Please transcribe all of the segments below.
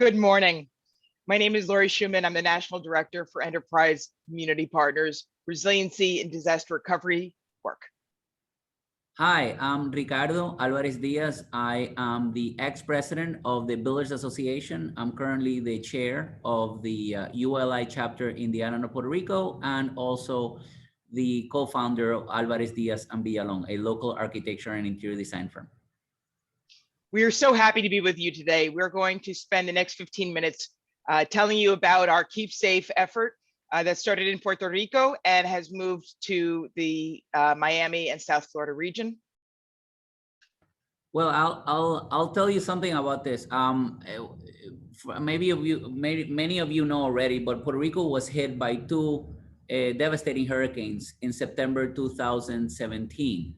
Good morning. My name is Laurie Schoeman. I'm the National Director for Enterprise Community Partners, Resiliency and Disaster Recovery Work. Hi, I'm Ricardo Alvarez-Díaz. I am the ex-president of the Builders Association. I'm currently the chair of the ULI chapter in the island of Puerto Rico, and also the co-founder of Alvarez-Díaz and Villalon, a local architecture and interior design firm. We are so happy to be with you today. We're going to spend the next 15 minutes telling you about our Keep Safe effort that started in Puerto Rico and has moved to the Miami and South Florida region. Well, I'll tell you something about this. Many of you know already, but Puerto Rico was hit by two devastating hurricanes in September 2017,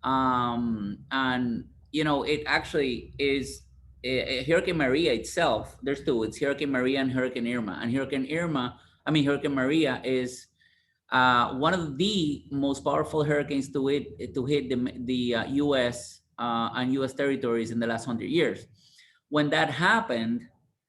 and you know, it actually is Hurricane Maria itself. There's two. It's Hurricane Maria and Hurricane Irma. And Hurricane Maria is one of the most powerful hurricanes to hit the U.S. And U.S. territories in the last 100 years. When that happened,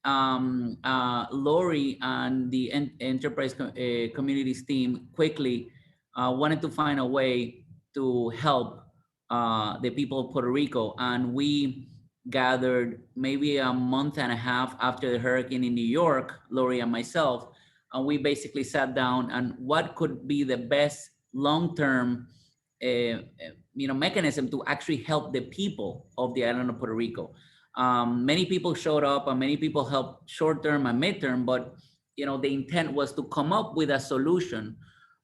Laurie and the Enterprise Communities team quickly wanted to find a way to help the people of Puerto Rico. And we gathered maybe a month and a half after the hurricane in New York, Laurie and myself, and we basically sat down and what could be the best long-term mechanism to actually help the people of the island of Puerto Rico. Many people showed up and many people helped short-term and mid-term, but the intent was to come up with a solution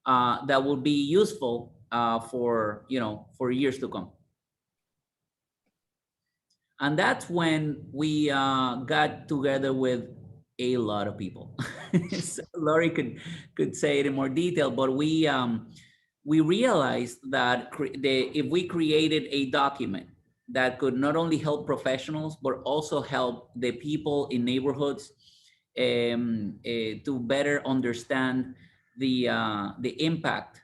that would be useful for years to come. And that's when we got together with a lot of people. So Laurie could say it in more detail, but we realized that if we created a document that could not only help professionals, but also help the people in neighborhoods to better understand the impact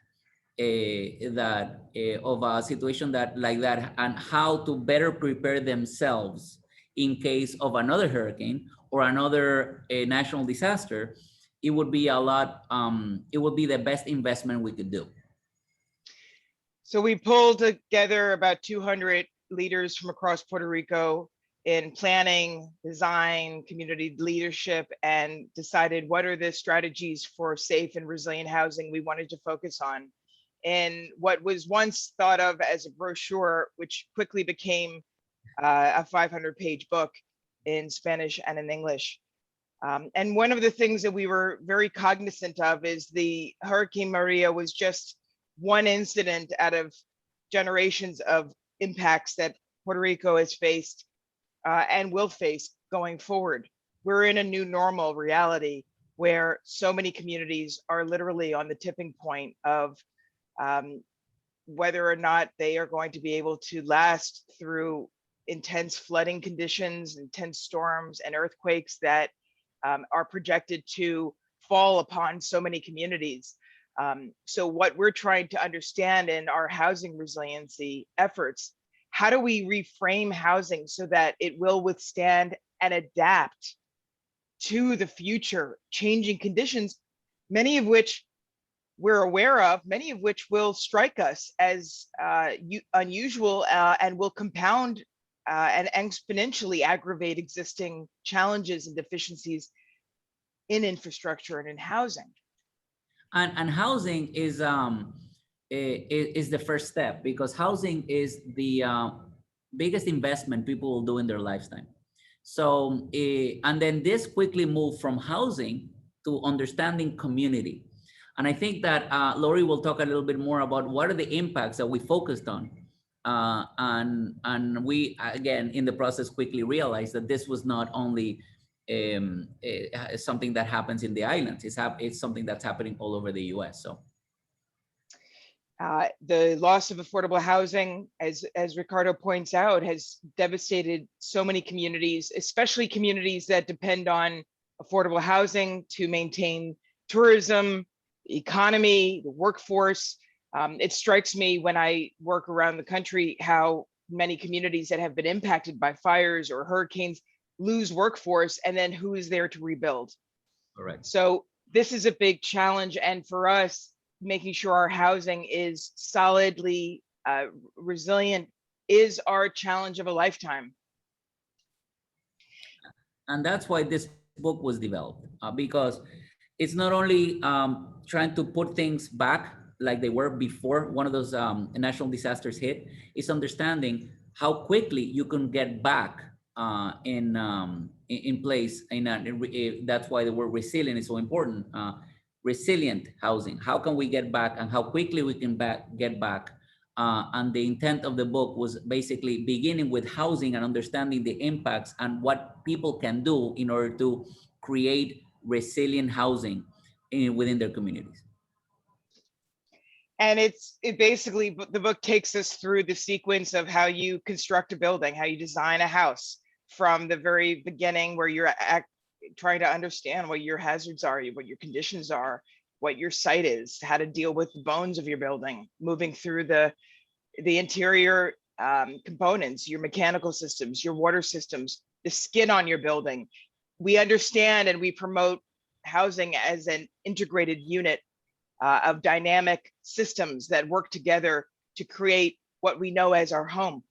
of a situation like that, and how to better prepare themselves in case of another hurricane or another national disaster, it would be it would be the best investment we could do. So we pulled together about 200 leaders from across Puerto Rico in planning, design, community leadership, and decided what are the strategies for safe and resilient housing we wanted to focus on. In what was once thought of as a brochure, which quickly became a 500-page book in Spanish and in English. And one of the things that we were very cognizant of is the Hurricane Maria was just one incident out of generations of impacts that Puerto Rico has faced and will face going forward. We're in a new normal reality where so many communities are literally on the tipping point of whether or not they are going to be able to last through intense flooding conditions, intense storms and earthquakes that are projected to fall upon so many communities. So what we're trying to understand in our housing resiliency efforts, how do we reframe housing so that it will withstand and adapt to the future changing conditions, many of which we're aware of, many of which will strike us as unusual and will compound and exponentially aggravate existing challenges and deficiencies in infrastructure and in housing. And housing is the first step, because housing is the biggest investment people will do in their lifetime. So, and then this quickly moved from housing to understanding community. And I think that Laurie will talk a little bit more about what are the impacts that we focused on. And we, again, in the process quickly realized that this was not only something that happens in the islands, it's something that's happening all over the US. So. The loss of affordable housing, as Ricardo points out, has devastated so many communities, especially communities that depend on affordable housing to maintain tourism, economy, the workforce. It strikes me when I work around the country how many communities that have been impacted by fires or hurricanes lose workforce, and then who is there to rebuild. Correct. So this is a big challenge. And for us, making sure our housing is solidly resilient is our challenge of a lifetime. And that's why this book was developed, because it's not only trying to put things back like they were before one of those national disasters hit, it's understanding how quickly you can get back in place. That's why the word resilient is so important. Resilient housing. How can we get back, and how quickly we can get back? And the intent of the book was basically beginning with housing and understanding the impacts and what people can do in order to create resilient housing within their communities. And it basically, the book takes us through the sequence of how you construct a building, how you design a house from the very beginning, where you're trying to understand what your hazards are, what your conditions are, what your site is, how to deal with the bones of your building, moving through the interior components, your mechanical systems, your water systems, the skin on your building. We understand and we promote housing as an integrated unit of dynamic systems that work together to create what we know as our home.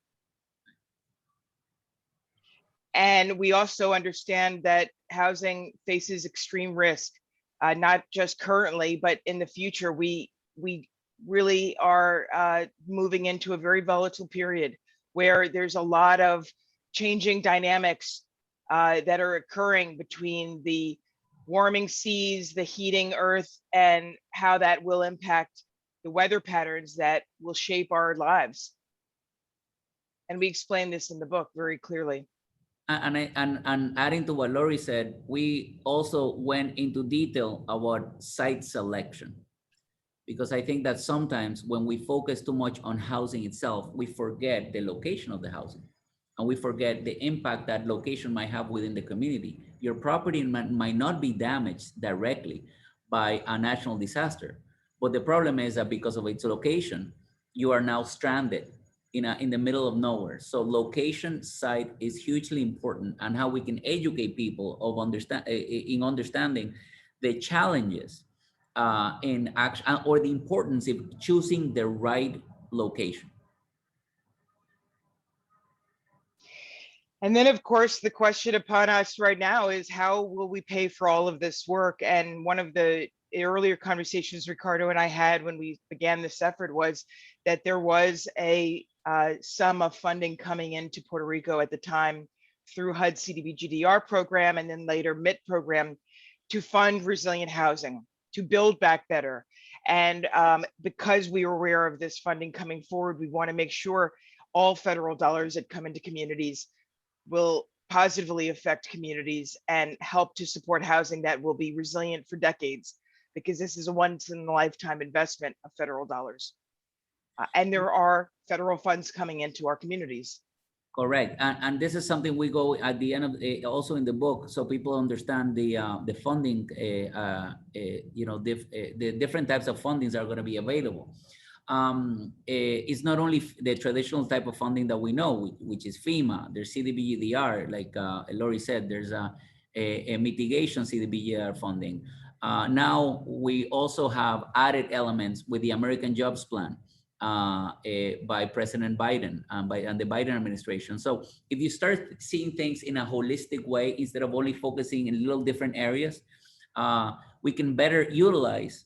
And we also understand that housing faces extreme risk, not just currently, but in the future. We really are moving into a very volatile period where there's a lot of changing dynamics that are occurring between the warming seas, the heating earth, and how that will impact the weather patterns that will shape our lives. And we explain this in the book very clearly. And adding to what Laurie said, we also went into detail about site selection, because I think that sometimes when we focus too much on housing itself, we forget the location of the housing, and we forget the impact that location might have within the community. Your property might not be damaged directly by a natural disaster, but the problem is that because of its location, you are now stranded in the middle of nowhere. So location site is hugely important, and how we can educate people of understanding the challenges in action, or the importance of choosing the right location. And then, of course, the question upon us right now is, how will we pay for all of this work? And one of the earlier conversations Ricardo and I had when we began this effort was that there was a sum of funding coming into Puerto Rico at the time through HUD CDBGDR program, and then later MIT program, to fund resilient housing, to build back better. And because we were aware of this funding coming forward, we want to make sure all federal dollars that come into communities will positively affect communities and help to support housing that will be resilient for decades, because this is a once in a lifetime investment of federal dollars. And there are federal funds coming into our communities. Correct, and this is something we go at the end of also in the book, so people understand the funding. The different types of fundings are going to be available. It's not only the traditional type of funding that we know, which is FEMA. There's CDBGDR, like Laurie said. There's a mitigation CDBGDR funding. Now we also have added elements with the American Jobs Plan. By President Biden and the Biden administration. So if you start seeing things in a holistic way, instead of only focusing in little different areas, we can better utilize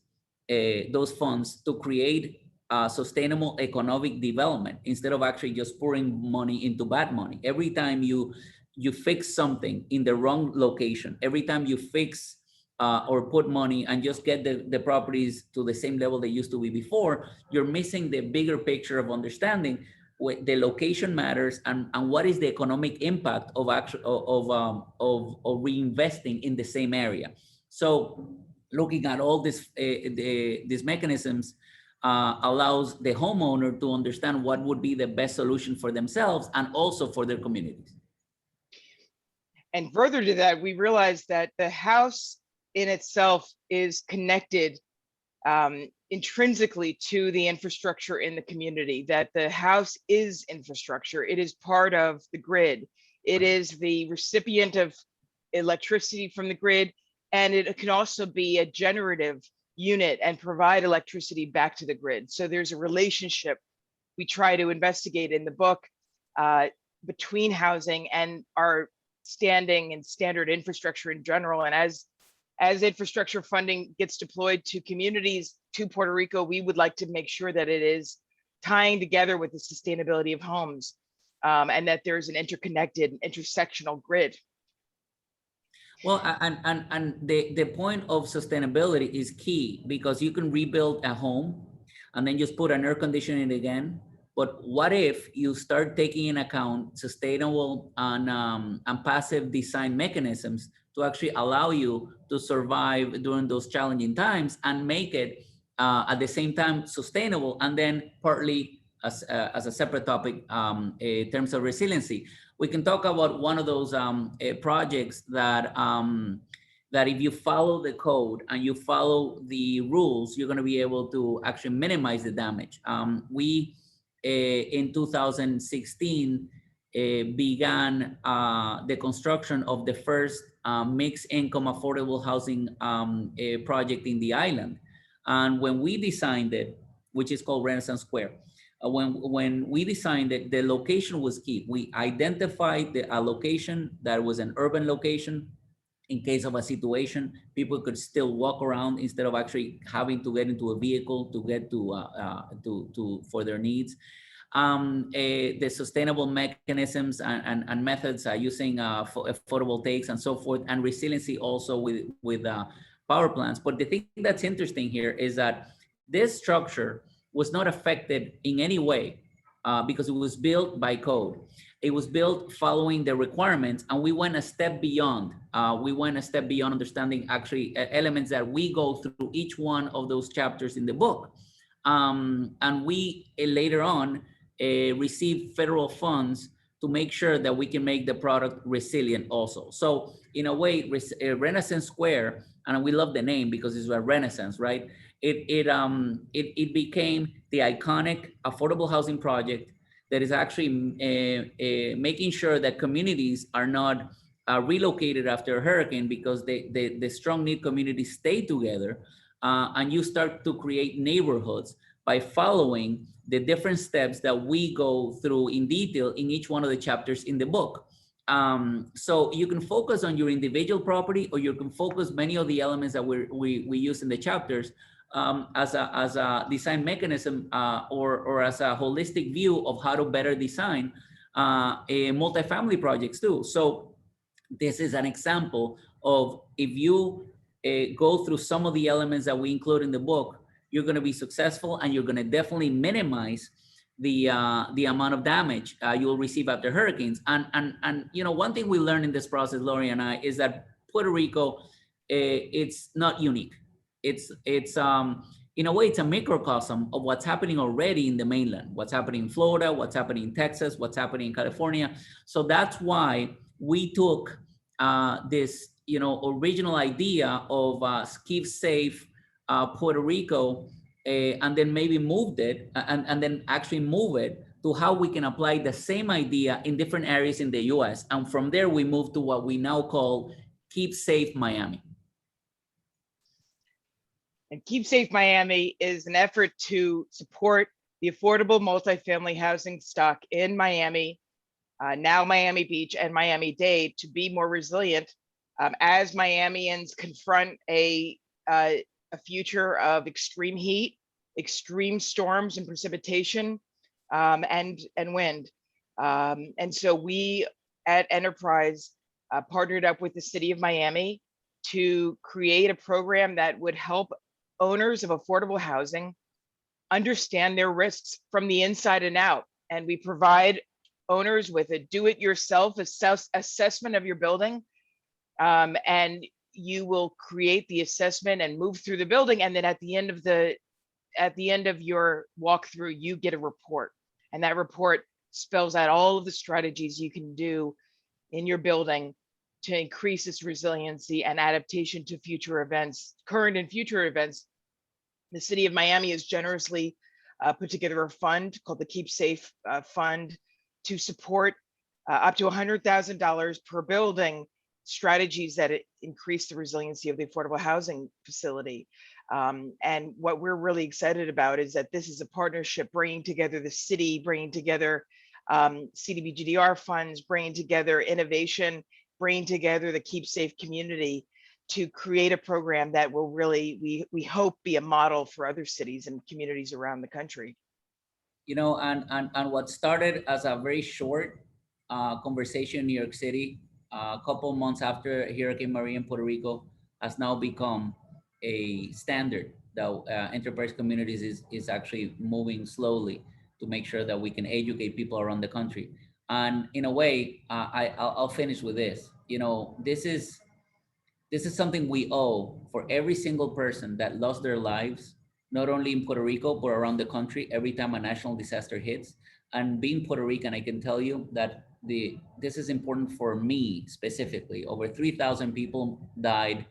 those funds to create sustainable economic development, instead of actually just pouring money into bad money. Every time you fix something in the wrong location, every time you fix or put money and just get the properties to the same level they used to be before, you're missing the bigger picture of understanding what the location matters, and what is the economic impact of reinvesting in the same area. So looking at all these mechanisms allows the homeowner to understand what would be the best solution for themselves and also for their communities. And further to that, we realized that the house in itself is connected intrinsically to the infrastructure in the community, that the house is infrastructure. It is part of the grid. It is the recipient of electricity from the grid, and it can also be a generative unit and provide electricity back to the grid. So there's a relationship we try to investigate in the book between housing and our standing and standard infrastructure in general. And as infrastructure funding gets deployed to communities, to Puerto Rico, we would like to make sure that it is tying together with the sustainability of homes, and that there's an interconnected, intersectional grid. Well, and the point of sustainability is key, because you can rebuild a home and then just put an air conditioning again. But what if you start taking in account sustainable and passive design mechanisms to actually allow you to survive during those challenging times, and make it at the same time sustainable, and then partly as a separate topic in terms of resiliency. We can talk about one of those projects that that if you follow the code and you follow the rules, you're going to be able to actually minimize the damage. We in 2016 began the construction of the first mixed income affordable housing project in the island. And when we designed it, which is called Renaissance Square, when we designed it, the location was key. We identified a location that was an urban location. In case of a situation, people could still walk around instead of actually having to get into a vehicle to get to for their needs. The sustainable mechanisms and methods using photovoltaics and so forth, and resiliency also with power plants. But the thing that's interesting here is that this structure was not affected in any way because it was built by code. It was built following the requirements, and we went a step beyond. We went a step beyond understanding actually elements that we go through each one of those chapters in the book. And we later on received federal funds to make sure that we can make the product resilient also. So in a way, Renaissance Square, and we love the name because it's a Renaissance, right? It became the iconic affordable housing project that is actually making sure that communities are not relocated after a hurricane, because the strong need communities stay together, and you start to create neighborhoods by following the different steps that we go through in detail in each one of the chapters in the book. So you can focus on your individual property, or you can focus many of the elements that we use in the chapters as a design mechanism or as a holistic view of how to better design multifamily projects too. So this is an example of, if you go through some of the elements that we include in the book, you're going to be successful, and you're going to definitely minimize the amount of damage you'll receive after hurricanes. And you know, one thing we learned in this process, Laurie and I, is that Puerto Rico, it's not unique. It's in a way, it's a microcosm of what's happening already in the mainland, what's happening in Florida, what's happening in Texas, what's happening in California. So that's why we took this, you know, original idea of keep safe Puerto Rico, and then maybe moved it and then actually move it to how we can apply the same idea in different areas in the US. And from there, we moved to what we now call Keep Safe Miami. And Keep Safe Miami is an effort to support the affordable multifamily housing stock in Miami, now Miami Beach and Miami-Dade, to be more resilient as Miamians confront a future of extreme heat, extreme storms and precipitation, and wind. And so we at Enterprise partnered up with the city of Miami to create a program that would help owners of affordable housing understand their risks from the inside and out. And we provide owners with a do-it-yourself assessment of your building, and you will create the assessment and move through the building, and then at the end of your walkthrough, you get a report, and that report spells out all of the strategies you can do in your building to increase its resiliency and adaptation to future events, current and future events. The city of Miami has generously put together a fund called the Keep Safe Fund to support up to $100,000 per building, strategies that increase the resiliency of the affordable housing facility. And what we're really excited about is that this is a partnership bringing together the city, bringing together CDBGDR funds, bringing together innovation, bringing together the Keep Safe community to create a program that will really, we hope, be a model for other cities and communities around the country. You know, and what started as a very short conversation in New York City, a couple months after Hurricane Maria in Puerto Rico, has now become a standard that enterprise communities is actually moving slowly to make sure that we can educate people around the country. And in a way, I'll finish with this. You know, this is something we owe for every single person that lost their lives, not only in Puerto Rico, but around the country every time a national disaster hits. And being Puerto Rican, I can tell you that this is important for me specifically. Over 3,000 people died,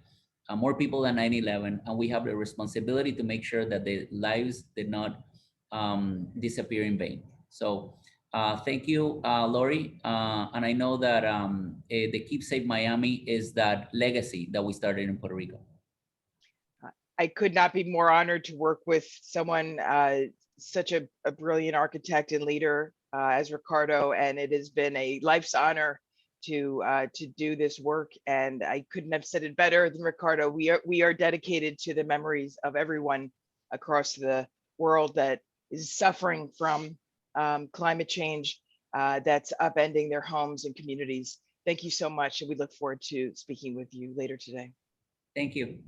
more people than 9/11, and we have the responsibility to make sure that their lives did not disappear in vain. So thank you, Laurie. And I know that the Keep Safe Miami is that legacy that we started in Puerto Rico. I could not be more honored to work with someone, such a brilliant architect and leader as Ricardo, and it has been a life's honor to do this work. And I couldn't have said it better than Ricardo. We are dedicated to the memories of everyone across the world that is suffering from climate change that's upending their homes and communities. Thank you so much, and we look forward to speaking with you later today. Thank you.